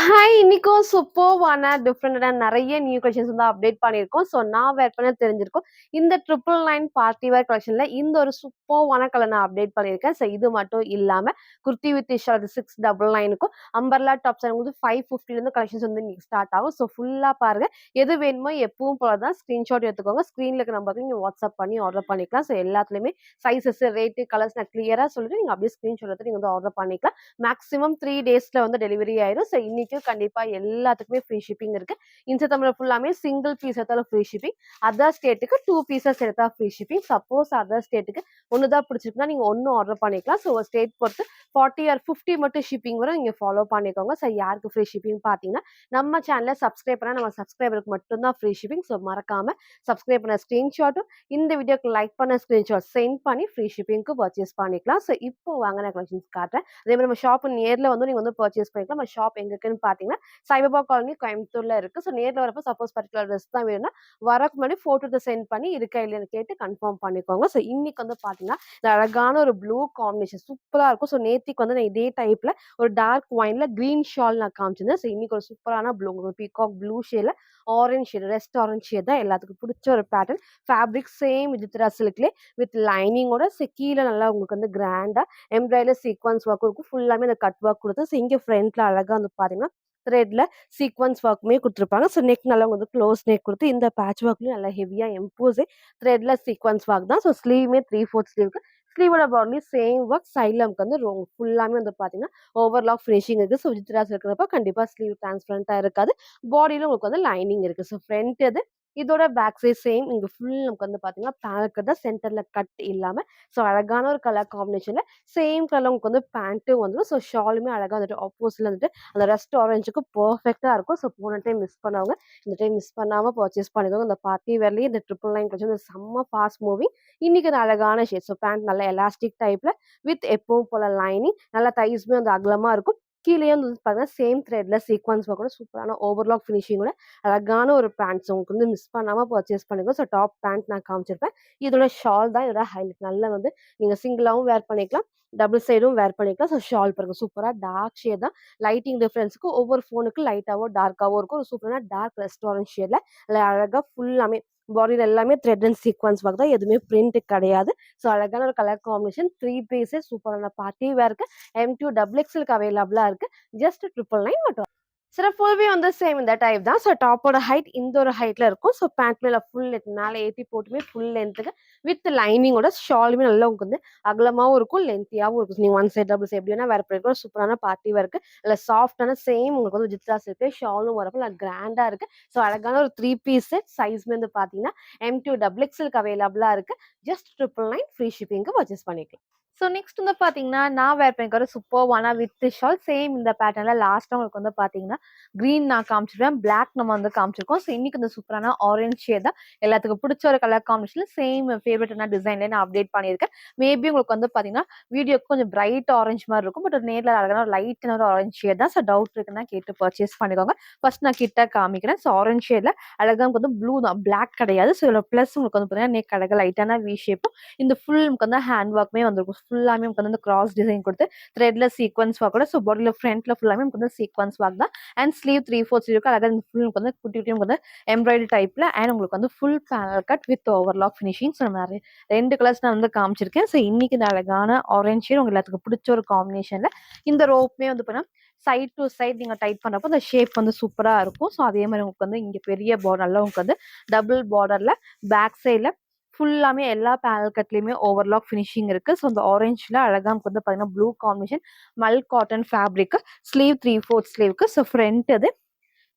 Hi! இன்னைக்கும் சூப்பர்வான டிஃபரெண்டான நெறைய new collections வந்து அப்டேட் பண்ணியிருக்கோம். ஸோ நான் வேர் பண்ண தெரிஞ்சிருக்கும். இந்த 999 பார்ட்டி வேர் கலெக்ஷன்ல இந்த ஒரு சூப்பர்வான கலர் நான் அப்டேட் பண்ணியிருக்கேன். ஸோ இது மட்டும் இல்லாம குர்த்தி வித் ஷார்ட் 699க்கும் அம்பர்லா டாப்ஸ் வந்து 550லேருந்து கலெக்ஷன்ஸ் வந்து இன்னைக்கு ஸ்டார்ட் ஆகும். ஸோ ஃபுல்லா பாருங்க. எது வேணுமோ எப்பவும் போல தான் ஸ்கிரீன்ஷாட் எடுத்துக்கோங்க. ஸ்க்ரீன்ல இருக்க நம்பருக்கு நீங்க வாட்ஸ்அப் பண்ணி ஆர்டர் பண்ணிக்கலாம். ஸோ எல்லாத்துலயுமே சைஸஸ், ரேட்டு, கலர்ஸ் நான் கிளியரா சொல்லிட்டு நீங்க அப்படியே ஸ்கிரீன்ஷாட் எடுத்து நீங்க வந்து ஆர்டர் பண்ணிக்கலாம். மேக்ஸிமம் 3 டேஸ்ல வந்து டெலிவரி ஆயிரும். ஸோ இன்னைக்கும் கண்டிப்பா எல்லாத்துக்குமே ஃப்ரீ ஷிப்பிங் இருக்கு. இன்ஸ்டா ஃபுல்லாமே சிங்கிள் பீஸ் எடுத்தாலும் ஃப்ரீ ஷிப்பிங். அதர் ஸ்டேட்டுக்கு 2 பீசஸ் எடுத்தா ஃப்ரீ ஷிப்பிங். சப்போஸ் அதர் ஸ்டேட்டுக்கு ஒண்ணு தான் பிடிச்சிருக்குன்னா நீங்க ஒண்ணு ஆர்டர் பண்ணிக்கலாம். ஸோ ஸ்டேட் பொறுத்து 40 ஆர் 50 மட்டும் ஷிப்பிங் வரும். நீங்க ஃபாலோ பண்ணிக்கோங்க. ஸோ யாருக்கு ஃப்ரீ ஷிப்பிங் பார்த்தீங்கன்னா, நம்ம சேனல சப்ஸ்கிரைப் பண்ணா நம்ம சப்ஸ்கிரைபருக்கு மட்டும் தான் ஃப்ரீ ஷிப்பிங். ஸோ மறக்காம சப்ஸ்கிரைப் பண்ண ஸ்கிரீன்ஷாட்டும் இந்த வீடியோக்கு லைக் பண்ண ஸ்கிரீன்ஷாட் சென்ட் பண்ணி ஃப்ரீ ஷிப்பிங்க்கு பர்ச்சேஸ் பண்ணிக்கலாம். ஸோ இப்போ வாங்க நான் கலெக்ஷன்ஸ் காட்டுறேன். அதே மாதிரி நம்ம ஷாப் நேர்ல வந்து நீங்க வந்து பர்ச்சேஸ் பண்ணிக்கலாம். நம்ம ஷாப் எங்க இருக்குன்னு பார்த்தீங்கன்னா, சாய்பாபா காலனி கோயம்புத்தூர்ல இருக்கு. ஸோ நேர்ல வரப்போ சப்போஸ் பர்ட்டிகுலர் ட்ரெஸ் தான் வேணும்னா, வரக்கு முன்னாடி ஃபோட்டோ சென்ட் பண்ணி இருக்கா இல்லையான்னு கேட்டு கன்ஃபார்ம் பண்ணிக்கோங்க. ஸோ இன்னைக்கு வந்து பார்த்தீங்கன்னா, இந்த அழகான ஒரு ப்ளூ காம்பினேஷன் சூப்பரா இருக்கும். ஸோ நேத்திக்கு வந்து நான் இதே டைப்ல ஒரு டார்க் ஒயின்ல கிரீன் ஷால் நான் காமிச்சிருந்தேன். ஸோ இன்னைக்கு ஒரு சூப்பரான ப்ளூ பீகாக் ப்ளூ ஷேட்ல orange shade, rest orange shade தான் எல்லாத்துக்கும் பிடிச்ச ஒரு பேட்டர்ன். ஃபேப்ரிக் சேம் விசித்ரா சில்க்லே வித் லைனிங்கோட கீழ நல்லா உங்களுக்கு வந்து கிராண்டா எம்ப்ராய்டரி சீக்வன்ஸ் ஒர்க் இருக்கும். ஃபுல்லாமே இந்த கட் ஒர்க் குடுத்து, ஸோ இங்க ஃப்ரண்ட்ல அழகா வந்து பார்த்தீங்கன்னா, த்ரெட்ல சீக்வன்ஸ் ஒர்க்குமே குடுத்துருப்பாங்க. ஸோ நெக் நல்லா வந்து க்ளோஸ் நெக் குடுத்து, இந்த பேட்ச் ஒர்க்லயும் நல்லா ஹெவியா எம்போஸே த்ரெட்ல சீக்வன்ஸ் ஒர்க் தான். ஸோ ஸ்லீவுமே 3/4 ஸ்லீவ்க்கு. ஸ்லீவோட பார்டர்லயும் சேம் ஒர்க். சைட்ல நமக்கு வந்து ஃபுல்லாமே வந்து பார்த்தீங்கன்னா, ஓவர்லாக் ஃபினிஷிங் இருக்கு. ஸோ விசித்ராஸ் இருக்கிறப்ப கண்டிப்பா ஸ்லீவ் டிரான்ஸ்பரண்டா இருக்காது. பாடியில உங்களுக்கு வந்து லைனிங் இருக்கு. ஸோ ஃப்ரண்ட் இது. இதோட பேக் சைட் சேம். இங்க ஃபுல் நமக்கு வந்து பார்த்தீங்கன்னா, பேனல் கட் தான். சென்டர்ல கட் இல்லாம. ஸோ அழகான ஒரு கலர் காம்பினேஷன்ல சேம் கலர் உங்களுக்கு வந்து பேண்ட்டும் வந்துரும். ஸோ ஷாலுமே அழகா வந்துட்டு ஆப்போசிட்ல வந்துட்டு அந்த ரஸ்ட் ஆரஞ்சுக்கு பெர்ஃபெக்ட்டா இருக்கும். ஸோ போன டைம் மிஸ் பண்ணவங்க, இந்த டைம் மிஸ் பண்ணாம பர்ச்சேஸ் பண்ணிக்கோங்க. இந்த பார்ட்டி வேர்லயே இந்த 999 கலெக்ஷன் செம்ம ஃபாஸ்ட் மூவிங். இன்னைக்கு அது அழகான ஷேட். ஸோ பேண்ட் நல்லா எலாஸ்டிக் டைப்ல வித் எப்பவும் போல லைனிங். நல்லா தைஸ்மே வந்து அகலமா இருக்கும். கீழயும் வந்து பார்த்தீங்கன்னா, சேம் த்ரெட்ல சீக்வன்ஸ் ஒர்க் கூட சூப்பரான ஓவர்லாக் ஃபினிஷிங்கோட அழகான ஒரு பேண்ட். ஸோ உங்களுக்கு வந்து மிஸ் பண்ணாம பர்ச்சேஸ் பண்ணிக்கோ. ஸோ டாப் பேண்ட் நான் காமிச்சிருப்பேன். இதோட ஷால் தான் இதோட ஹைலைட். நல்லா வந்து நீங்க சிங்கிளாவும் வேர் பண்ணிக்கலாம். டபுள் சைடும் வேர் பண்ணிக்கலாம். ஸோ ஷால் பாருங்க சூப்பரா டார்க் ஷேட் தான். லைட்டிங் டிஃபரன்ஸ்க்கு ஒவ்வொரு ஃபோனுக்கு லைட்டாவோ, டார்க்காவோ இருக்கும். ஒரு சூப்பரான டார்க் ரெஸ்டாரண்ட் ஷேட்ல அதுல அழகா ஃபுல்லாமே பாடியில எல்லாமே த்ரெட் அண்ட் சீக்வன்ஸ் ஒர்க் தான். எதுவுமே பிரிண்ட் கிடையாது. ஸோ அழகான ஒரு கலர் காம்பினேஷன். 3 பீஸஸ் சூப்பரான பார்ட்டி வேர்க்கு M2 டபுள் எக்ஸ்எல்க்கு அவைலபிளா இருக்கு. ஜஸ்ட் 999 மட்டும். சில ஃபுல்வே வந்து சேம் இந்த டைப் தான். ஸோ டாப்போட ஹைட் இந்த ஒரு ஹைட்ல இருக்கும். ஸோ பேண்ட் மேல ஃபுல் லென்த் மேல ஏத்தி போட்டுமே ஃபுல் லென்த்துக்கு வித் லைனிங்கோட ஷாலுமே நல்லா உங்களுக்கு வந்து அகலமாவும் இருக்கும், லென்த்தியாவும் இருக்கும். நீங்க ஒன் சைட், டபுள் சைட் எப்படி வேணா வேர் பண்ணிக்கலாம். சூப்பரான பார்ட்டி வேர்க்கு. நல்ல சாஃப்ட்டான சேம் உங்களுக்கு வந்து ஜித்ரா சில்க்ல ஷாலும் வரப்போ நல்லா கிராண்டா இருக்கு. ஸோ அழகான ஒரு 3 பீஸ் செட். சைஸ்மே வந்து பார்த்தீங்கன்னா, M2 டபுள் எக்ஸ்எல்க்கு அவைலபிளா இருக்கு. ஜஸ்ட் 999 ஃப்ரீ ஷிப்பிங்க்கு பர்ச்சேஸ் பண்ணிக்கலாம். ஸோ நெக்ஸ்ட் வந்து பார்த்தீங்கன்னா, நான் வேர் பண்ணிக்கிற சூப்பர்வான வித் ஷால் சேம் இந்த பேட்டர்ன்ல லாஸ்ட்டா உங்களுக்கு வந்து பார்த்தீங்கன்னா, கிரீன் நான் காமிச்சிருப்பேன். பிளாக் நம்ம வந்து காமிச்சிருக்கோம். ஸோ இன்னைக்கு இந்த சூப்பரான ஆரஞ்ச் ஷேட் தான் எல்லாத்துக்கும் பிடிச்ச ஒரு கலர் காம்பினேஷன்ல சேம் ஃபேவரட்டான டிசைன்ல நான் அப்டேட் பண்ணியிருக்கேன். மேபி உங்களுக்கு வந்து பார்த்தீங்கன்னா, வீடியோக்கு கொஞ்சம் பிரைட் ஆரஞ்ச் மாரி இருக்கும். பட் நேர்ல அழகான ஒரு லைட்டான ஒரு ஆரஞ்ச் ஷேட் தான். ஸோ டவுட் இருக்குன்னா கேட்டு பர்ச்சேஸ் பண்ணிக்கோங்க. ஃபர்ஸ்ட் நான் கிட்ட காமிக்கிறேன். ஸோ ஆரஞ்ச் ஷேட்ல அழகா உங்களுக்கு வந்து ப்ளூ தான். பிளாக் கிடையாது. ஸோ இதுல பிளஸ் உங்களுக்கு வந்து பார்த்தீங்கன்னா, நெக் அழகா லைட்டான வி ஷேப்பும் இந்த ஃபுல் நமக்கு வந்து ஹேண்ட் ஒர்க்குமே வந்துருக்கும். ஃபுல்லாமே நமக்கு வந்து கிராஸ் டிசைன் கொடுத்து த்ரெட்ல சீக்வன்ஸ் ஒர்க்கோட ஸோ பாடியில ஃப்ரண்ட்ல ஃபுல்லாமே நமக்கு வந்து சீக்வன்ஸ் ஒர்க் தான். அண்ட் ஸ்லீவ் 3/4 ஸ்லீவ்க்கு அழகா ஃபுல் நமக்கு வந்து குட்டி குட்டி வந்து எம்ப்ராய்டரி டைப்ல அண்ட் உங்களுக்கு வந்து full panel cut with overlock finishing. So நம்ம நிறைய 2 கலர்ஸ் நான் வந்து காமிச்சிருக்கேன். ஸோ இன்னைக்கு இந்த அழகான ஆரஞ்ச் ஷேட் உங்க எல்லாத்துக்கும் பிடிச்ச ஒரு காம்பினேஷன்ல இந்த ரோப்புமே வந்து பார்த்தீங்கன்னா சைட் டு சைட் நீங்க டைட் பண்றப்போ அந்த ஷேப் வந்து சூப்பரா இருக்கும். ஸோ அதே மாதிரி உங்களுக்கு வந்து இங்க பெரிய பார்டர்ல உங்களுக்கு வந்து டபுள் பார்டர்ல பேக் சைட்ல ஃபுல்லாமே எல்லா பேனல் கட்லயுமே ஓவர்லாக் ஃபினிஷிங் இருக்கு. ஸோ அந்த ஆரஞ்சுல அழகா நமக்கு வந்து பார்த்தீங்கன்னா blue combination mul cotton fabric sleeve 3/4 ஸ்லீவ்க்கு. ஸோ ஃப்ரண்ட் இது.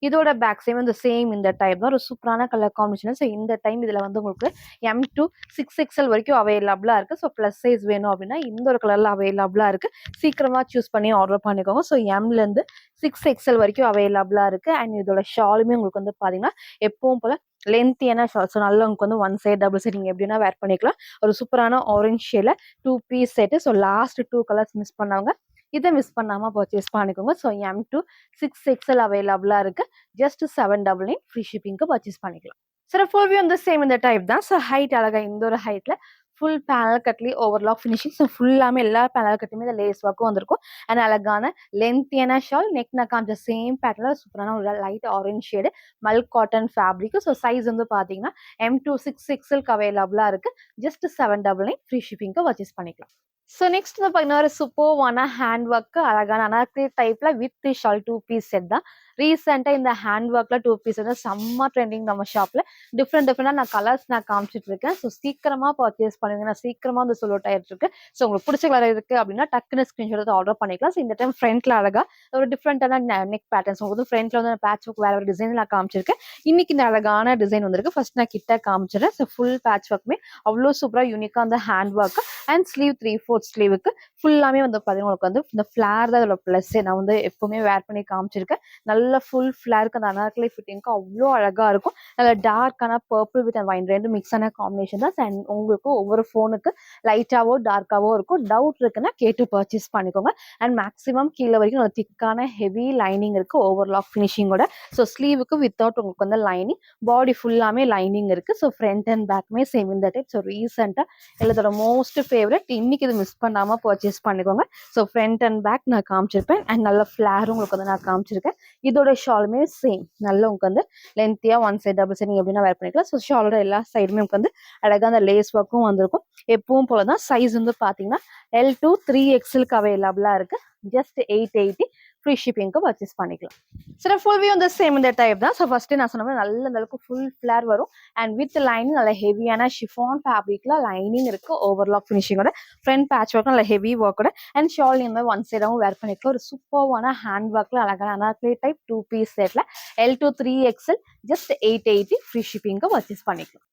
இதோட பேக் சைடும் இந்த சேம் இந்த டைப் தான். ஒரு சூப்பரான கலர் காம்பினேஷன். ஸோ இந்த டைம் இதுல வந்து உங்களுக்கு M2 6XL வரைக்கும் அவைலபிளா இருக்கு. ஸோ பிளஸ் சைஸ் வேணும் அப்படின்னா இந்த ஒரு கலர்ல அவைலபிளா இருக்கு. சீக்கிரமா சூஸ் பண்ணி ஆர்டர் பண்ணிக்கோங்க. ஸோ Mல இருந்து 6XL வரைக்கும் அவைலபிளா இருக்கு. அண்ட் இதோட ஷாலுமே உங்களுக்கு வந்து பாத்தீங்கன்னா எப்பவும் போல லென்த்தியான ஷால். ஸோ நல்லா உங்களுக்கு வந்து ஒன் சைட், டபுள் சைட் நீங்க எப்படின்னா வேர் பண்ணிக்கலாம். ஒரு சூப்பரான ஆரஞ்ச் ஷேட்ல 2 piece set. So last 2 colours miss பண்ணவங்க இதை மிஸ் பண்ணாம பர்ச்சேஸ் பண்ணிக்கோங்க. ஸோ M2 6XL அவைலபிளா இருக்கு. ஜஸ்ட் 799 ஃப்ரீ ஷிப்பிங்க்கு பர்ச்சேஸ் பண்ணிக்கலாம். சார் ஃபுல் வியூ வந்து சேம் இந்த டைப் தான். ஸோ ஹைட் அழகா இந்த ஒரு ஹைட்ல ஃபுல் பேனல் கட்லி ஓவர்லாக் ஃபினிஷிங். ஸோ ஃபுல்லாமே எல்லா பேனல் கட்லையுமே இந்த லேஸ் ஒர்க்கும் வந்திருக்கும். அண்ட் அழகான லென்த்தியான ஷால். நெக் நான் காமிச்ச சேம் பேட்டர்ல சூப்பரான ஒரு லைட் ஆரஞ்ச் ஷேடு மல்க் காட்டன் ஃபேப்ரிக். ஸோ சைஸ் வந்து பாத்தீங்கன்னா M2 6XL அவைலபிளா இருக்கு. ஜஸ்ட் 799 ஃப்ரீ ஷிப்பிங்க்கு பர்ச்சேஸ் பண்ணிக்கலாம். ஸோ நெக்ஸ்ட் வந்து பார்த்தீங்கன்னா ஒரு சூப்பர்வான ஹேண்ட் ஒர்க்கு அழகான அனார்கலி டைப்ல வித் ஷால் 2 பீஸ் செட் தான். ரீசெண்டாக இந்த ஹேண்ட் ஒர்க்ல 2 பீஸ் வந்து செம்ம ட்ரெண்டிங் நம்ம ஷாப்ல. டிஃப்ரெண்டாக நான் கலர்ஸ் நான் காமிச்சிட்டு இருக்கேன். ஸோ சீக்கிரமா பர்ச்சேஸ் பண்ணுங்க. நான் சீக்கிரமா வந்து சொல்ல ஆயிட்டு இருக்கு. ஸோ உங்களுக்கு பிடிச்ச கலர் இருக்கு அப்படின்னா டக்குன்னு ஸ்கிரீன்ஷாட் எடுத்து ஆர்டர் பண்ணிக்கலாம். ஸோ இந்த டைம் ஃப்ரண்ட்ல அழகா ஒரு டிஃப்ரெண்டான நெக் பேட்டர்ன்ஸ் உங்களுக்கு ஃப்ரண்ட்ல வந்து பேட்ச் ஒர்க் வேற ஒரு டிசைன் நான் காமிச்சிருக்கேன். இன்னைக்கு இந்த அழகான டிசைன் வந்திருக்கு. ஃபர்ஸ்ட் நான் கிட்ட காமிச்சிடுறேன். ஸோ ஃபுல் பேட்ச் ஒர்க்குமே அவ்வளோ சூப்பரா யூனிக்கா அந்த ஹேண்ட் ஒர்க் அண்ட் ஸ்லீவ் 3/4 ஸ்லீவுக்கு ஃபுல்லாமே வந்து பார்த்தீங்கன்னா உங்களுக்கு வந்து இந்த ஃபிளார் தான் இதோட ப்ளஸ். நான் வந்து எப்பவுமே வேர் பண்ணி காமிச்சிருக்கேன். நல்ல ஃபுல் ஃபிளாருக்கு அந்த அனார்கலி ஃபிட்டிங்க்கு அவ்வளோ அழகா இருக்கும். நல்ல டார்க்கான பர்பிள் வித் வைன் ரெண்டு மிக்ஸ் ஆன காம்பினேஷன் தான். அண்ட் உங்களுக்கு ஒவ்வொரு ஃபோனுக்கு லைட்டாவோ டார்க்காவோ இருக்கும். டவுட் இருக்குன்னா கேட்டு பர்ச்சேஸ் பண்ணிக்கோங்க. அண்ட் மேக்ஸிமம் கீழே வரைக்கும் ஒரு திக்கான ஹெவி லைனிங் இருக்கு ஓவர்லாக் ஃபினிஷிங்கோட. ஸோ ஸ்லீவுக்கு வித்தவுட் உங்களுக்கு வந்து லைனிங், பாடி ஃபுல்லாமே லைனிங் இருக்கு. ஸோ ஃப்ரண்ட் அண்ட் பேக்குமே சேம் இந்த டைப். ஸோ ரீசெண்டாக எல்லாத்தோட மோஸ்ட் ஃபேவரட். இன்னைக்கு இது மிஸ் பண்ணாம பர்ச்சேஸ் பண்ணிக்கோங்க. ஸோ ஃப்ரண்ட் அண்ட் பேக் நான் காமிச்சிருப்பேன். அண்ட் நல்ல ஃபிளாரும் உங்களுக்கு வந்து நான் காமிச்சிருக்கேன். இதோட ஷாலுமே சேம் நல்ல உங்களுக்கு வந்து லென்த்தியா ஒன் சைட் டபுள் சைட் நீங்க எப்படின்னா வேர் பண்ணிக்கலாம். ஸோ ஷாலோட எல்லா சைடுமே உங்களுக்கு வந்து அழகா அந்த லேஸ் ஒர்க்கும் வந்திருக்கும். எப்பவும் போலதான் சைஸ் வந்து பாத்தீங்கன்னா L2 3XL அவைலபிளா இருக்கு. ஜஸ்ட் 880 ஃப்ரீ ஷிப்பிங்க்கு பர்ச்சேஸ் பண்ணிக்கலாம். சரி ஃபுல் வியூ வந்து சேம் இந்த டைப் தான். ஸோ ஃபர்ஸ்ட் நான் சொன்ன மாதிரி நல்ல அளவுக்கு ஃபுல் ஃபிளார் வரும். அண்ட் வித் லைனிங் நல்ல ஹெவியான ஷிஃபான் ஃபேப்ரிக்ல லைனிங் இருக்கு ஓவர்லாக் ஃபினிஷிங்கோட. ஃப்ரண்ட் பேட்ச் ஒர்க் நல்ல ஹெவி ஒர்க்கோட. அண்ட் ஷால் நீங்க ஒன் சைடாவும் வேர் பண்ணிக்கலாம். ஒரு சூப்பர்வான ஹேண்ட் ஒர்க்ல அழகான அனார்கலி டைப் 2 பீஸ் செட்ல L2 3XL ஜஸ்ட் 880 ஃப்ரீ ஷிப்பிங்க்கு பர்ச்சேஸ் பண்ணிக்கலாம்.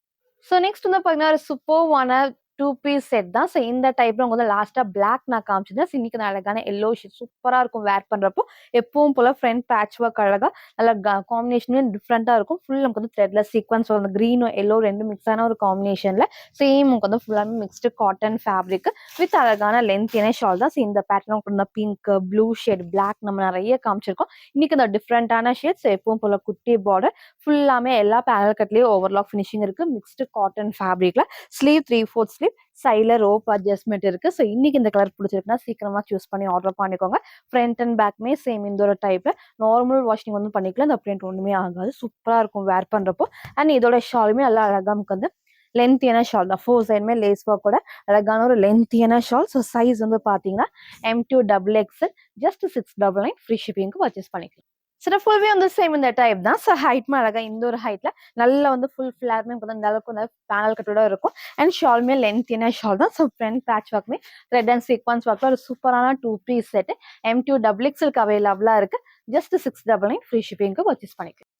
ஸோ நெக்ஸ்ட் வந்து பார்த்தீங்கன்னா ஒரு சூப்பர்வான 2 பீஸ் செட் தான். ஸோ இந்த டைப்ல உங்களுக்கு வந்து லாஸ்டா பிளாக் நான் காமிச்சிருந்தேன். இன்னைக்கு நான் அழகான எல்லோ ஷேட் சூப்பரா இருக்கும் வேர் பண்றப்போ. எப்பவும் போல ஃப்ரண்ட் பேட்ச் ஒர்க் அழகா நல்ல காம்பினேஷனே டிஃப்ரெண்டா இருக்கும். ஃபுல் நமக்கு வந்து த்ரெட்ல சீக்வன்ஸ் அந்த கிரீனும் எல்லோ ரெண்டு மிக்ஸ் ஆன ஒரு காம்பினேஷன்ல சேம் உங்களுக்கு வந்து ஃபுல்லாமே மிக்ஸ்டு காட்டன் ஃபேப்ரிக் வித் அழகான லென்த்தியான ஷால் தான். ஸோ இந்த பேட்டர்ன் உங்களுக்கு பிங்க், ப்ளூ ஷேட், பிளாக் நம்ம நிறைய காமிச்சிருக்கோம். இன்னைக்கு இந்த டிஃப்ரெண்டான ஷேட்ஸ் எப்பவும் போல குட்டி பார்டர் ஃபுல்லாமே எல்லா பேனல் கட்லயும் ஓவர்லாக் ஃபினிஷிங் இருக்கு. மிக்ஸ்டு காட்டன் ஃபேப்ரிக்ல ஸ்லீவ் 3/4 ஸ்லீவ் சைட்ல ரோப் அட்ஜஸ்ட்மெண்ட் இருக்கு. ஸோ இன்னைக்கு இந்த கலர் பிடிச்சிருக்குன்னா சீக்கிரமா சூஸ் பண்ணி ஆர்டர் பண்ணிக்கோங்க. ஃப்ரண்ட் அண்ட் பேக்மே சேம் இந்த ஒரு டைப்ல நார்மல் வாஷிங் வந்து பண்ணிக்கலாம். இந்த பிரிண்ட் ஒண்ணுமே ஆகாது. சூப்பரா இருக்கும் வேர் பண்றப்போ. அண்ட் இதோட ஷாலுமே நல்லா அழகா நமக்கு வந்து லென்த்தியான ஷால் தான். 4 சைடுமே லேஸ் ஒர்க்கோட அழகான ஒரு லென்த்தியான ஷால். ஸோ சைஸ் வந்து பாத்தீங்கன்னா M2 XXL ஜஸ்ட் 699 ஃப்ரீ ஷிப்பிங்க்கு பர்ச்சேஸ் பண்ணிக்கலாம். சரி ஃபுல்வே வந்து சேம் இந்த டைப் தான். ஸோ ஹைட்மே அழகா இந்த ஒரு ஹைட்ல நல்லா வந்து ஃபுல் ஃபிளார்மே இந்த அளவுக்கு வந்து பேனல் கட்டோட இருக்கும். அண்ட் ஷால்மே லென்த்தியான ஷால் தான். ஸோ ஃப்ரண்ட் பேட்ச் ஒர்க்மே த்ரெட் அண்ட் சீக்வன்ஸ் ஒர்க்ல ஒரு சூப்பரான 2 பீஸ் செட் M2 XXL அவைலபிளா இருக்கு. ஜஸ்ட் 699 ஃப்ரீ ஷிப்பிங்க்கு பர்ச்சேஸ் பண்ணிக்கலாம்.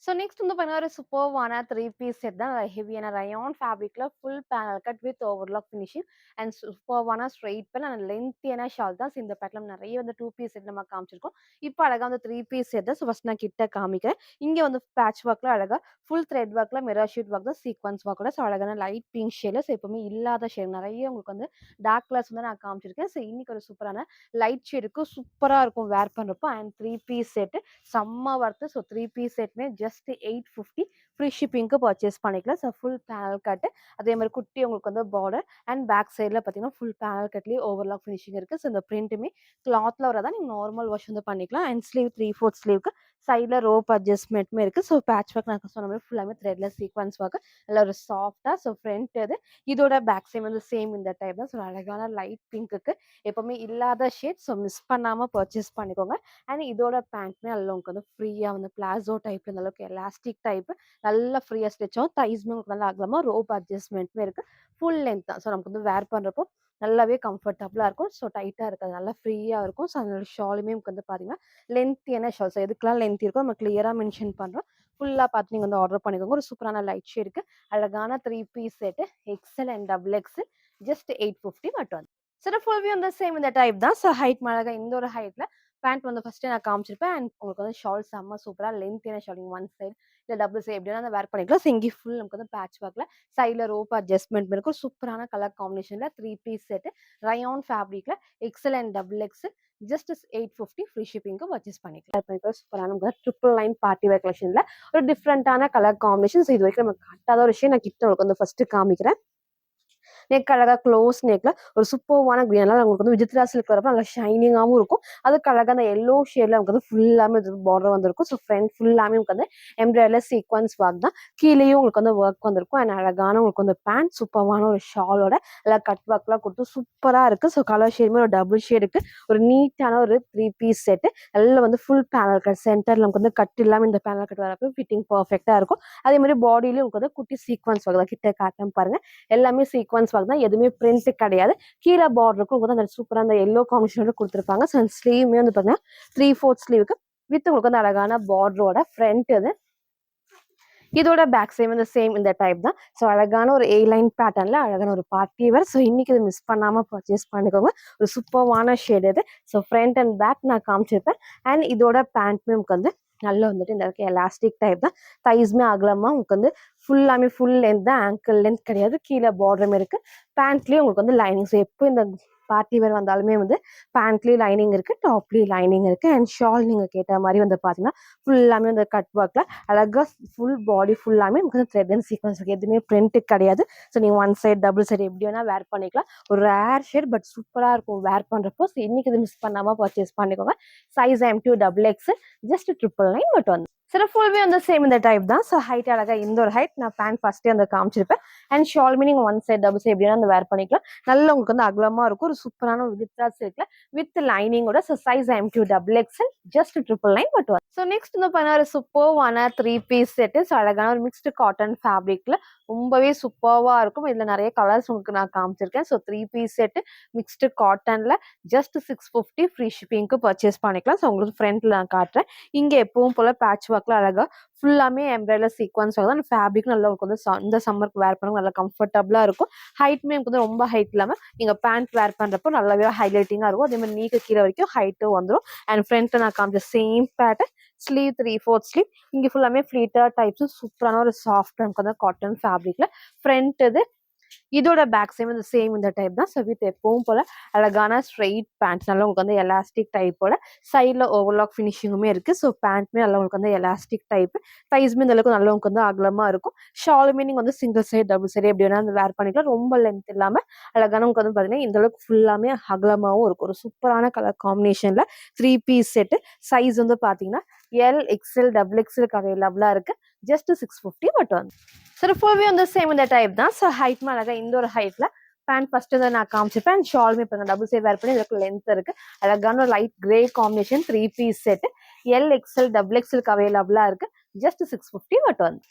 ஸோ நெக்ஸ்ட் வந்து பார்த்தீங்கன்னா ஒரு சூப்பர்வான 3 பீஸ் செட் தான். ஹெவியான ரயான் ஃபேப்ரிக்ல full panel cut with overlock finishing and சூப்பர்வான ஸ்ட்ரெயிட் பேன் அண்ட் லென்த்தியான ஷால் தான். இந்த பேட்டர்ல நிறைய வந்து 2 பீஸ் செட் நம்ம காமிச்சிருக்கோம். இப்போ அழகா வந்து 3 பீஸ் செட் தான். ஸோ ஃபர்ஸ்ட் நான் கிட்ட காமிக்கிறேன். இங்க வந்து பேட்ச் ஒர்க்ல அழகா ஃபுல் த்ரெட் ஒர்க்ல மிரர் ஷீட் ஒர்க் தான் சீக்வன்ஸ் ஒர்க்கோட. ஸோ அழகான லைட் பிங்க் ஷேட்ல ஸோ எப்பவுமே இல்லாத ஷேட் நிறைய உங்களுக்கு வந்து டார்க் கலர்ஸ் வந்து நான் காமிச்சிருக்கேன். ஸோ இன்னைக்கு ஒரு சூப்பரான லைட் ஷேடுக்கு சூப்பரா இருக்கும் வேர் பண்றப்போ. அண்ட் 3 பீஸ் செட் செம்ம ஒர்த்து. ஸோ 3 பீஸ் செட்மே ஜஸ்ட் 850 ஃப்ரீ ஷிப்பிங்க்கு பர்ச்சேஸ் பண்ணிக்கலாம். ஸோ ஃபுல் பேனல் கட் அதே மாதிரி குட்டி உங்களுக்கு வந்து பார்டர் அண்ட் பேக் சைடில் பார்த்தீங்கன்னா ஃபுல் பேனல் கட்லேயே ஓவர்லாக் ஃபினிஷிங் இருக்கு. ஸோ இந்த பிரிண்ட்டுமே கிளாத்ல வரதான் நீங்கள் நார்மல் வாஷ் வந்து பண்ணிக்கலாம். அண்ட் ஸ்லீவ் 3/4 ஸ்லீவ்க்கு சைடில் ரோப் அட்ஜஸ்ட்மெண்ட்டுமே இருக்கு. ஸோ பேட்ச் ஒர்க் நான் சொன்ன மாதிரி ஃபுல்லாமே த்ரெட்ல சீக்வன்ஸ் ஒர்க் நல்ல ஒரு சாஃப்டா. ஸோ ஃப்ரண்ட் இது இதோட பேக் சைடு வந்து சேம் இந்த டைப் தான். ஸோ அழகான லைட் பிங்க்குக்கு எப்பவுமே இல்லாத ஷேட். ஸோ மிஸ் பண்ணாம பர்ச்சேஸ் பண்ணிக்கோங்க. அண்ட் இதோட பேண்ட்மே நல்லா உங்களுக்கு வந்து ஃப்ரீயா வந்து பிளாசோ டைப் இந்த அளவுக்கு எலாஸ்டிக் டைப் நல்லா ஃப்ரீயா ஸ்டிச் ஆகும். தைஸ்மே உங்களுக்கு நல்லா ஆகலாமா ரோப் அட்ஜஸ்ட்மெண்ட்மே இருக்கு. ஃபுல் லென்த் தான். ஸோ நமக்கு வந்து வேர் பண்றப்போ நல்லாவே கம்ஃபர்டபுளா இருக்கும். ஸோ டைட்டா இருக்காது. நல்லா ஃப்ரீயா இருக்கும். ஸோ அதோட ஷாலுமே உங்களுக்கு வந்து பாத்தீங்கன்னா லென்த்தியான ஷால். ஸோ எதுக்கெல்லாம் லென்த் இருக்கோ நம்ம கிளியரா மென்ஷன் பண்றோம். ஃபுல்லா பார்த்து நீங்க வந்து ஆர்டர் பண்ணிக்கோங்க. ஒரு சூப்பரான லைட் ஷேடுக்கு அழகான 3 piece set XL and XXL just 850 மட்டும். சரி ஃபுல் வியூ வந்து சேம் இந்த டைப் தான். ஸோ ஹைட் அழகா இந்த ஒரு ஹைட்ல பேண்ட் வந்து ஃபர்ஸ்ட் நான் காமிச்சிருப்பேன். அண்ட் உங்களுக்கு வந்து ஷால் செம்ம சூப்பரா லென்த்தியான ஷால் ஒன் சைடு இல்ல டபுள் சைடு எப்படின்னா வேர் பண்ணிக்கலாம். சிங்கி ஃபுல் நமக்கு வந்து பேட்ச் ஒர்க்ல சைடில் ரோப் அட்ஜஸ்ட்மெண்ட் இருக்கும். சூப்பரான கலர் காம்பினேஷன்ல 3 பீஸ் செட் ரயான் ஃபேப்ரிக்ல XL and XXL just 850 free ஷிப்பிங்க்கு பர்ச்சேஸ் பண்ணிக்கலாம். சூப்பரான ட்ரிபிள் லைன் பார்ட்டி வேர் கலெக்ஷன்ல ஒரு டிஃப்ரெண்டான கலர் காம்பினேஷன். இது வரைக்கும் நம்ம கட்டாத ஒரு விஷயம் நான் கிட்ட உங்களுக்கு வந்து ஃபர்ஸ்ட் காமிக்கிறேன். நெக் அழகா க்ளோஸ் நெக்ல ஒரு சூப்பர்வான கிரீன். அதனால உங்களுக்கு வந்து விசித்ரா சில்க் வரப்ப நல்லா ஷைனிங்காவும் இருக்கும். அதுக்கு அழகா அந்த எல்லோ ஷேட்ல நமக்கு வந்து ஃபுல்லாமே பார்டர் வந்திருக்கும். ஸோ ஃப்ரண்ட் ஃபுல்லாமே உங்களுக்கு வந்து எம்ப்ராய்டரில சீக்வன்ஸ் ஒர்க் தான். கீழேயும் உங்களுக்கு வந்து ஒர்க் வந்திருக்கும். அண்ட் அழகான உங்களுக்கு வந்து பேண்ட் சூப்பர்வான ஒரு ஷாலோட எல்லாம் கட் ஒர்க்லாம் கொடுத்து சூப்பரா இருக்கு. ஸோ கலர் ஷேடுமே ஒரு டபுள் ஷேடுக்கு ஒரு நீட்டான ஒரு 3 பீஸ் செட். அதில் வந்து ஃபுல் பேனல் கட் சென்டர்ல நமக்கு வந்து கட் இல்லாம இந்த பேனல் கட் வரப்போ ஃபிட்டிங் பர்ஃபெக்டா இருக்கும். அதே மாதிரி பாடியிலும் உங்களுக்கு வந்து குட்டி சீக்வன்ஸ் ஒர்க் தான். கிட்ட காட்டன் பாருங்க, எல்லாமே சீக்வன்ஸ் ஒர்க் தான். எதுவுமே பிரிண்ட் கிடையாது. கீழே பார்டருக்கும் உங்களுக்கு வந்து அந்த சூப்பரா அந்த எல்லோ காம்பினேஷனோட கொடுத்துருப்பாங்க. ஸோ ஸ்லீவ்மே வந்து பாத்தீங்கன்னா 3/4 ஸ்லீவுக்கு வித் உங்களுக்கு வந்து அழகான பார்டரோட ஃப்ரண்ட் இது. இதோட பேக் சைடு வந்து சேம் இந்த டைப் தான். ஸோ அழகான ஒரு லைன் பேட்டர்ன்ல அழகான ஒரு பார்ட்டி வேர். ஸோ இன்னைக்கு இது மிஸ் பண்ணாம பர்ச்சேஸ் பண்ணிக்கோங்க. ஒரு சூப்பர்வான ஷேட் இது. ஸோ ஃப்ரண்ட் அண்ட் பேக் நான் காமிச்சிருப்பேன். அண்ட் இதோட பேண்ட்மே உங்களுக்கு வந்து நல்லா வந்துட்டு இந்த இருக்க எலாஸ்டிக் டைப் தான். தைஸ்மே அகலமா உங்களுக்கு வந்து ஃபுல்லாமே ஃபுல் லென்த் தான், ஆங்கிள் லென்த் கிடையாது. கீழே பார்டரும் இருக்கு. பேண்ட்லயும் உங்களுக்கு வந்து லைனிங். ஸோ எப்போ இந்த பார்ட்டி வேர் வந்தாலுமே வந்து பேண்ட்லயும் லைனிங் இருக்கு, டாப்லயும் லைனிங் இருக்கு. அண்ட் ஷால் நீங்க கேட்ட மாதிரி வந்து பாத்தீங்கன்னா ஃபுல்லாமே அந்த கட் ஒர்க்ல அழகா ஃபுல் பாடி ஃபுல்லாமே உங்களுக்கு த்ரெட் அண்ட் சீக்வன்ஸ் இருக்கு. எதுவுமே பிரிண்ட் கிடையாது. ஸோ நீங்க ஒன் சைட் டபுள் சைடு எப்படி வேணா வேர் பண்ணிக்கலாம். ஒரு ரேர் ஷேட் பட் சூப்பரா இருக்கும் வேர் பண்றப்போ. ஸோ இன்னைக்கு இது மிஸ் பண்ணாம பர்ச்சேஸ் பண்ணிக்கோங்க. Size M2 XXL just 999 but வந்து சில ஃபுல்வே வந்து சேம் இந்த டைப் தான். ஸோ ஹைட் அழகா இந்த ஒரு ஹைட் நான் பேண்ட் ஃபர்ஸ்டே வந்து காமிச்சிருப்பேன். அண்ட் ஷால் நீங்க ஒன் சைட் டபுள் சைட் எப்படின்னா அந்த வேர் பண்ணிக்கலாம். நல்லா உங்களுக்கு வந்து அகலமா இருக்கும். ஒரு சூப்பரான ஒரு வித்ராஸ் இருக்குல்ல வித் லைனிங்கோட. So size M2 XXL just 999 but வந்து. ஸோ நெக்ஸ்ட் வந்து பார்த்தீங்கன்னா ஒரு சூப்பர்வான 3 பீஸ் செட்டு. ஸோ அழகான ஒரு மிக்ஸ்டு காட்டன் ஃபேப்ரிக்ல ரொம்பவே சூப்பர்வா இருக்கும். இதுல நிறைய கலர்ஸ் உங்களுக்கு நான் காமிச்சிருக்கேன். ஸோ 3 பீஸ் செட்டு மிக்ஸ்டு காட்டன்ல ஜஸ்ட் 650 ஃப்ரீ ஷிப்பிங்க்கு பர்ச்சேஸ் பண்ணிக்கலாம். ஸோ உங்களுக்கு ஃப்ரண்ட்ல நான் காட்டுறேன். இங்க எப்பவும் போல பேட்ச் ஒர்க்ல அழகா ஃபுல்லாமே எம்ப்ராய்டரி சீக்வன்ஸ் ஆகும். அந்த ஃபேப்ரிக் நல்லா உங்களுக்கு வந்து இந்த சம்மருக்கு வேர் பண்ண நல்லா கம்ஃபர்டபுளா இருக்கும். ஹைட்மே எனக்கு வந்து ரொம்ப ஹைட் இல்லாம நீங்க பேண்ட் வேர் பண்றப்போ நல்லாவே ஹைலைட்டிங்கா இருக்கும். அதே மாதிரி நீக்கு கீழே வரைக்கும் ஹைட்டும் வந்துடும். அண்ட் ஃப்ரண்ட்ல நான் காமிச்ச சேம் பேட்டர்ன் ஸ்லீவ் 3/4 ஸ்லீவ். இங்க ஃபுல்லாமே ஃபிளீட்டர் டைப்ஸ் சூப்பரான ஒரு சாஃப்ட் நமக்கு வந்து காட்டன் ஃபேப்ரிக்ல ஃப்ரண்ட் இது. இதோட பேக் சைடு வந்து சேம் இந்த டைப் தான். ஸோ வித் எப்பவும் போல அழகான ஸ்ட்ரெயிட் பேண்ட்ஸ் நல்லா உங்களுக்கு வந்து எலாஸ்டிக் டைப்போட சைடில் ஓவர்லாக் ஃபினிஷிங்குமே இருக்கு. ஸோ பேண்ட்மே நல்லா உங்களுக்கு வந்து எலாஸ்டிக் டைப். தைஸ்மே இந்த அளவுக்கு நல்லா உங்களுக்கு வந்து அகலமா இருக்கும். ஷாலுமே நீங்க வந்து சிங்கிள் சைடு டபுள் சைடு எப்படி வேணா வேர் பண்ணிக்கலாம். ரொம்ப லென்த் இல்லாம அழகான உங்களுக்கு வந்து பாத்தீங்கன்னா இந்த அளவுக்கு ஃபுல்லாமே அகலமாவும் இருக்கும். ஒரு சூப்பரான கலர் காம்பினேஷன்ல 3 பீஸ் செட்டு. சைஸ் வந்து பாத்தீங்கன்னா LXL XXL அவைலபிளா இருக்கு. ஜஸ்ட் 650 பட் வந்து. ஸோ ஃபுல்வே வந்து சேம் இந்த டைப் தான். ஸோ ஹைட் அழகா இந்த ஒரு ஹைட்ல பேண்ட் ஃபர்ஸ்ட் தான் நான் காமிச்சிருப்பேன். அண்ட் ஷால்மே இப்போ டபுள் சைட் வேர் பண்ணி இதுக்கு லென்த் இருக்கு. அழகான ஒரு light grey combination 3 piece set. LXL XXL அவைலபிளா இருக்கு. ஜஸ்ட் 650 பட் வந்து.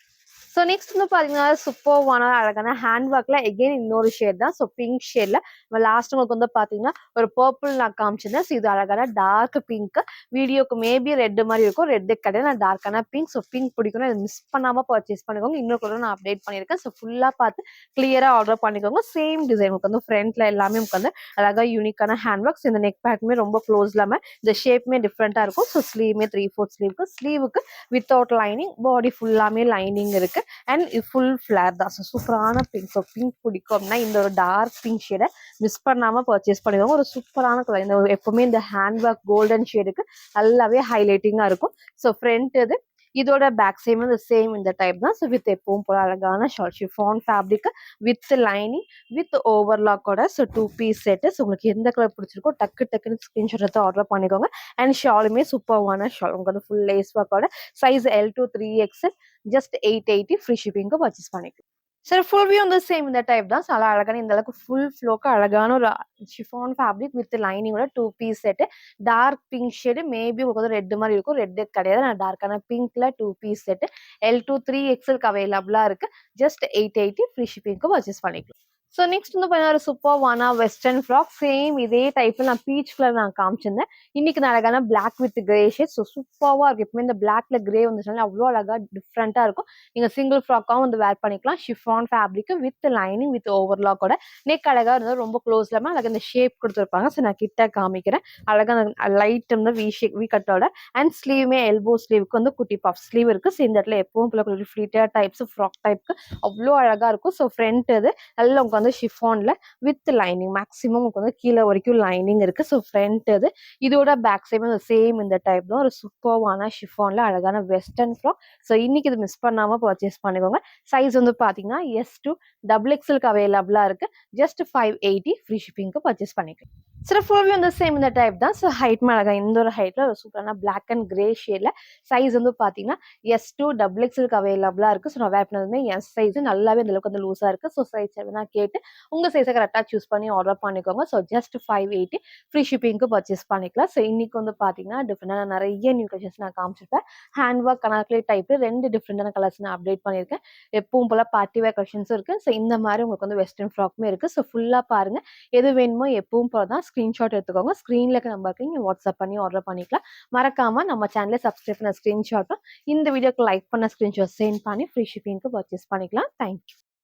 ஸோ நெக்ஸ்ட் வந்து பாத்தீங்கன்னா சூப்பர்வான அழகான ஹேண்ட் ஒர்க்ல எகெயின் இன்னொரு ஷேட் தான். ஸோ பிங்க் ஷேட்ல லாஸ்ட் உங்களுக்கு வந்து பாத்தீங்கன்னா ஒரு பர்பிள் நான் காமிச்சிருந்தேன். ஸோ இது அழகான டார்க் பிங்க். வீடியோக்கு மேபி ரெட் மாதிரி இருக்கும். ரெட்டு கிடையாது, நான் டார்க்கான பிங்க். ஸோ பிங்க் பிடிக்கணும், இது மிஸ் பண்ணாம பர்ச்சேஸ் பண்ணிக்கோங்க. இன்னொரு கூட நான் அப்டேட் பண்ணியிருக்கேன். ஸோ ஃபுல்லா பார்த்து கிளியரா ஆர்டர் பண்ணிக்கோங்க. சேம் டிசைன் உங்களுக்கு வந்து ஃப்ரண்ட்ல எல்லாமே உங்களுக்கு வந்து அழகா யூனிக்கான ஹேண்ட் ஒர்க்ஸ். இந்த நெக் பேக்குமே ரொம்ப க்ளோஸ் இல்லாம இந்த ஷேப்மே டிஃப்ரெண்டா இருக்கும். ஸோ ஸ்லீவ்மே 3/4 ஸ்லீவுக்கு வித்தவுட் லைனிங், பாடி ஃபுல்லாமே லைனிங் இருக்கு. அண்ட் இது ஃபுல் ஃபிளேர் தான். ஸோ சூப்பரான பிங்க். ஸோ பிங்க் பிடிக்கும் அப்படின்னா இந்த ஒரு டார்க் பிங்க் ஷேடை மிஸ் பண்ணாம பர்ச்சேஸ் பண்ணிடுவாங்க. ஒரு சூப்பரான கலர். இந்த எப்பவுமே இந்த ஹேண்ட் ஒர்க் கோல்டன் ஷேடுக்கு நல்லாவே ஹைலைட்டிங்கா இருக்கும். ஸோ ஃப்ரண்ட் இது. இதோட பேக் சைடு வந்து சேம் இந்த டைப் தான். ஸோ வித் எப்பவும் போல அழகான short chiffon fabric with lining with ஓவர்லாக்கோட. So 2 piece set. ஸோ உங்களுக்கு எந்த கலர் பிடிச்சிருக்கோ டக்குன்னு ஸ்கிரீன்ஷாட் எடுத்து ஆர்டர் பண்ணிக்கோங்க. அண்ட் ஷாலுமே சூப்பர்வான ஷால் உங்களுக்கு வந்து ஃபுல் லேஸ் ஒர்க்கோட. Size L2 3XL just 880 free ஷிப்பிங்க்கு பர்ச்சேஸ் பண்ணிக்கலாம். சரி ஃபுல் வியூ வந்து சேம் இந்த டைப் தான். ஸோ அழகான இந்த அளவுக்கு ஃபுல் ஃப்ளோக்கு அழகான ஒரு ஷிஃபான் ஃபேப்ரிக் வித் லைனிங்கோட 2 piece set. Dark pink shade maybe உங்களுக்கு வந்து ரெட் மாதிரி இருக்கும். ரெட்டு கிடையாது, நான் டார்க்கான பிங்க்ல 2 பீஸ் செட்டு. L2 3XL அவைலபிளா இருக்கு. ஜஸ்ட் 880 ஃப்ரீ ஷிப்பிங்க்கு பர்ச்சேஸ் பண்ணிக்கலாம். ஸோ நெக்ஸ்ட் வந்து பார்த்தீங்கன்னா ஒரு சூப்பர்வான வெஸ்டர்ன் ஃப்ராக். சேம் இதே டைப்ல நான் பீச் கலர் நான் காமிச்சிருந்தேன். இன்னைக்கு நான் அழகான black with grey shade. So சூப்பர்வா இருக்கு. எப்பவுமே இந்த பிளாக்ல கிரே வந்துச்சுனால அவ்வளோ அழகா டிஃப்ரெண்டா இருக்கும். நீங்க சிங்கிள் ஃப்ராக்காவும் வந்து வேர் பண்ணிக்கலாம். Chiffon fabric with lining with ஓவர்லாக்கோட. நெக் அழகா இருந்தால் ரொம்ப க்ளோஸ் இல்லாமல் அழகாக இந்த ஷேப் கொடுத்துருப்பாங்க. ஸோ நான் கிட்ட காமிக்கிறேன். அழகா லைட் வந்து வி கட்டோட. அண்ட் ஸ்லீவுமே எல்போ ஸ்லீவுக்கு வந்து குட்டி பஃப் ஸ்லீவ் இருக்கு. ஸோ இந்த இடத்துல எப்பவும் போல ஃப்ளீட்டர் டைப்ஸ் ஃப்ராக் டைப்க்கு அவ்வளோ அழகா இருக்கும். ஸோ ஃப்ரண்ட் இது நல்லா வந்து ஷிஃபான்ல வித் லைனிங் மேக்ஸிமம் உங்களுக்கு வந்து கீழே வரைக்கும் லைனிங் இருக்கு. ஸோ ஃப்ரண்ட் இது இதோட பேக் சைடு சேம் இந்த டைப் தான் ஒரு சூப்பர்வான ஷிஃபான்ல அழகான வெஸ்டர்ன் ஃப்ராக். ஸோ இன்னைக்கு இது மிஸ் பண்ணாம பர்ச்சேஸ் பண்ணிக்கோங்க. சைஸ் வந்து பாத்தீங்கன்னா S2 டபுள் எக்ஸ்எல்க்கு அவைலபிளா இருக்கு. ஜஸ்ட் 580 ஃப்ரீ ஷிப்பிங்க்கு பர்ச்சேஸ் பண்ணிக்கலாம். சரி ஃபுல் வியூ வந்து சேம் இந்த டைப் தான். ஸோ ஹைட் அழகா இந்த ஒரு ஹைட்ல ஒரு சூப்பரான பிளாக் அண்ட் கிரே ஷேட்ல சைஸ் வந்து பாத்தீங்கன்னா S2 டபுள் எக்ஸ்எல்க்கு அவைலபிளா இருக்கு. ஸோ நான் வேர் பண்ணதுமே எஸ் சைஸ் நல்லாவே இந்த அளவுக்கு வந்து லூஸா இருக்கு. ஸோ சைஸ் வேணா கேட்டு உங்க சைஸை கரெக்டாக சூஸ் பண்ணி ஆர்டர் பண்ணிக்கோங்க. ஸோ ஜஸ்ட் 580 ஃப்ரீ ஷிப்பிங்க்கு பர்ச்சேஸ் பண்ணிக்கலாம். ஸோ இன்னைக்கு வந்து பாத்தீங்கன்னா டிஃப்ரெண்டான நிறைய நியூ கலெக்ஷன்ஸ் நான் காமிச்சிருப்பேன். ஹேண்ட் ஒர்க் கனாக்லே டைப்ல 2 டிஃப்ரெண்டான கலர்ஸ் நான் அப்டேட் பண்ணியிருக்கேன். எப்பவும் போல பார்ட்டி வேர் கலெக்ஷன்ஸும் இருக்கு. ஸோ இந்த மாதிரி உங்களுக்கு வந்து வெஸ்டர்ன் ஃப்ராக்குமே இருக்கு. ஸோ ஃபுல்லா பாருங்க. எது வேணுமோ எப்பவும் போல தான் ஸ்கிரீன்ஷாட் எடுத்துக்கோங்க. ஸ்க்ரீன்ல இருக்க நம்பருக்கு நீங்க வாட்ஸ்அப் பண்ணி ஆர்டர் பண்ணிக்கலாம். மறக்காம நம்ம சேனலை சப்ஸ்கிரைப் பண்ண ஸ்கிரீன்ஷாட்டும் இந்த வீடியோக்கு லைக் பண்ண ஸ்கிரீன்ஷாட் சென்ட் பண்ணி ஃப்ரீ ஷிப்பிங்க்கு பர்ச்சேஸ் பண்ணிக்கலாம். தேங்க்யூ.